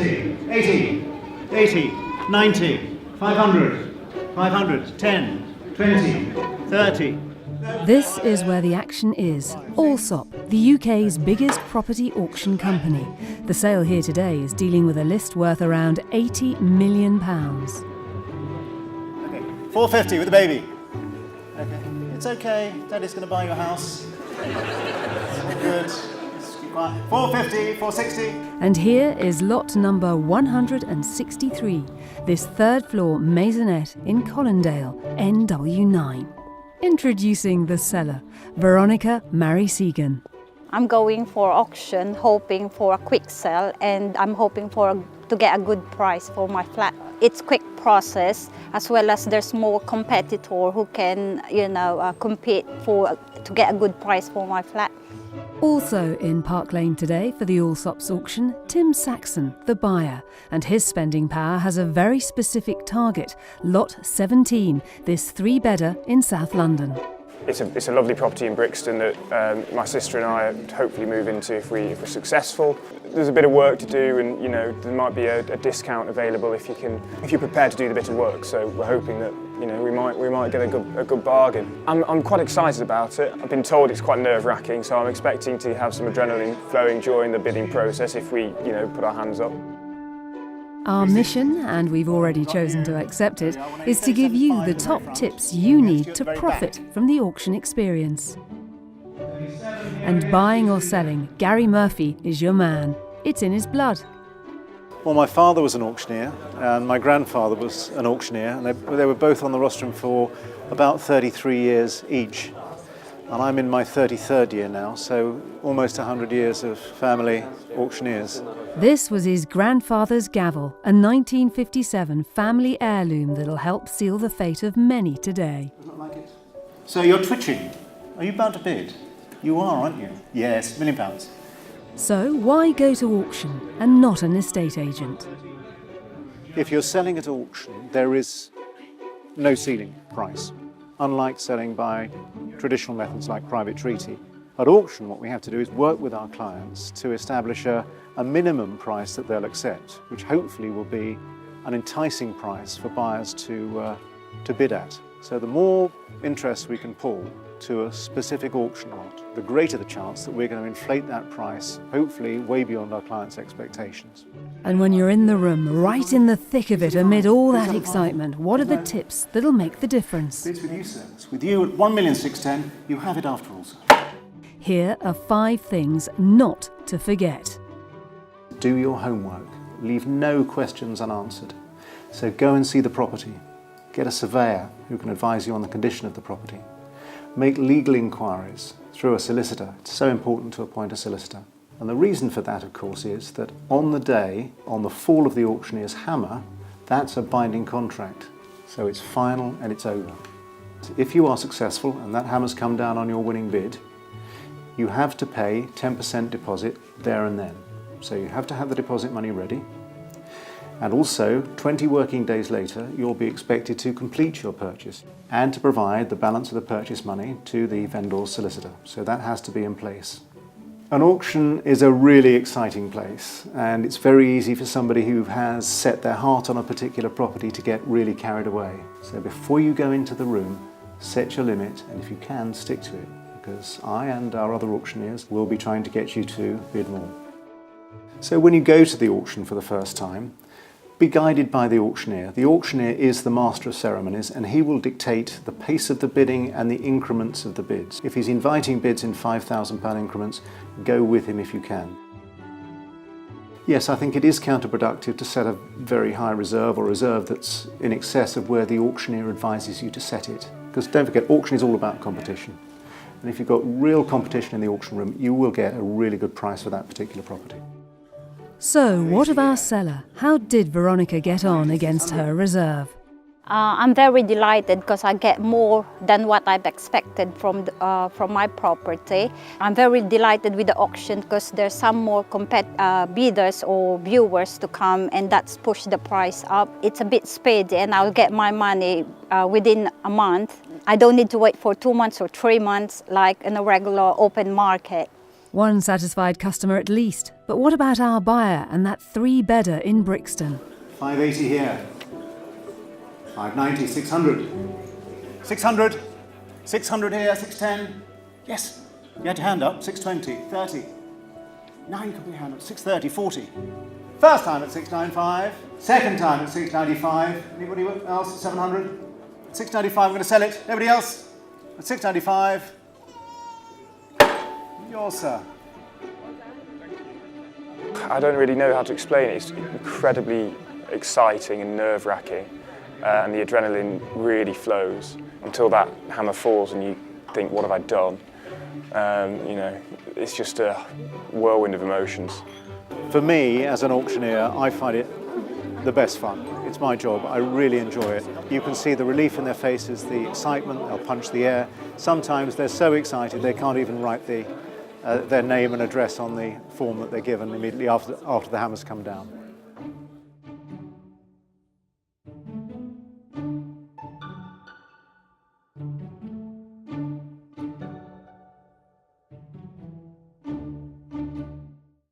70, 80, 80, 90, 500, 500, 10, 20, 30. This is where the action is. Allsop, the UK's biggest property auction company. The sale here today is dealing with a list worth around £80 million. Okay, 450 with the baby. Okay, it's okay. Daddy's going to buy you a house. Good. 450, 460. And here is lot number 163, this third floor maisonette in Colindale, NW9. Introducing the seller, Veronica Mary Segan. I'm going for auction, hoping for a quick sale, and I'm hoping to get a good price for my flat. It's quick process, as well as there's more competitor who can, compete to get a good price for my flat. Also in Park Lane today for the Allsop's auction, Tim Saxon, the buyer, and his spending power has a very specific target, lot 17, this three-bedder in South London. It's a lovely property in Brixton that my sister and I hopefully move into if we're successful. There's a bit of work to do, and there might be a discount available if you're prepared to do the bit of work. So we're hoping that we might get a good bargain. I'm quite excited about it. I've been told it's quite nerve-wracking, so I'm expecting to have some adrenaline flowing during the bidding process if we put our hands up. Our mission, and we've already chosen to accept it, is to give you the top tips you need to profit from the auction experience. And buying or selling, Gary Murphy is your man. It's in his blood. Well, my father was an auctioneer and my grandfather was an auctioneer, and they were both on the rostrum for about 33 years each. And I'm in my 33rd year now, so almost 100 years of family auctioneers. This was his grandfather's gavel, a 1957 family heirloom that'll help seal the fate of many today. So you're twitching. Are you about to bid? You are, aren't you? Yes, £1 million. So why go to auction and not an estate agent? If you're selling at auction, there is no ceiling price, unlike selling by traditional methods like private treaty. At auction, what we have to do is work with our clients to establish a minimum price that they'll accept, which hopefully will be an enticing price for buyers to bid at. So the more interest we can pull to a specific auction lot, the greater the chance that we're going to inflate that price, hopefully way beyond our clients' expectations. And when you're in the room, right in the thick of it, amid all that excitement, what are the tips that'll make the difference? Bids with you, sir. With you at 1,610,000, you have it after all, sir. Here are 5 things not to forget. Do your homework. Leave no questions unanswered. So go and see the property. Get a surveyor who can advise you on the condition of the property. Make legal inquiries through a solicitor. It's so important to appoint a solicitor. And the reason for that, of course, is that on the day, on the fall of the auctioneer's hammer, that's a binding contract. So it's final and it's over. If you are successful and that hammer's come down on your winning bid, you have to pay 10% deposit there and then. So you have to have the deposit money ready. And also, 20 working days later, you'll be expected to complete your purchase and to provide the balance of the purchase money to the vendor's solicitor. So that has to be in place. An auction is a really exciting place, and it's very easy for somebody who has set their heart on a particular property to get really carried away. So before you go into the room, set your limit, and if you can, stick to it, because I and our other auctioneers will be trying to get you to bid more. So when you go to the auction for the first time, be guided by the auctioneer. The auctioneer is the master of ceremonies, and he will dictate the pace of the bidding and the increments of the bids. If he's inviting bids in £5,000 increments, go with him if you can. Yes, I think it is counterproductive to set a very high reserve or reserve that's in excess of where the auctioneer advises you to set it. Because don't forget, auction is all about competition. And if you've got real competition in the auction room, you will get a really good price for that particular property. So, what of our seller? How did Veronica get on against her reserve? I'm very delighted because I get more than what I've expected from my property. I'm very delighted with the auction because there's some more bidders or viewers to come, and that's pushed the price up. It's a bit speedy, and I'll get my money within a month. I don't need to wait for 2 months or 3 months like in a regular open market. One satisfied customer at least. But what about our buyer and that 3-bedder in Brixton? 580 here. 590, 600. 600. 600 here, 610. Yes. You had your hand up. 620, 30. Now you can put your hand up. 630, 40. First time at 695. Second time at 695. Anybody else at 700? 695, I'm going to sell it. Nobody else? At 695. Yours, sir. I don't really know how to explain it. It's incredibly exciting and nerve-wracking, and the adrenaline really flows until that hammer falls and you think, what have I done? You know, it's just a whirlwind of emotions. For me, as an auctioneer, I find it the best fun. It's my job. I really enjoy it. You can see the relief in their faces, the excitement. They'll punch the air. Sometimes they're so excited they can't even write their name and address on the form that they're given immediately after the hammers come down.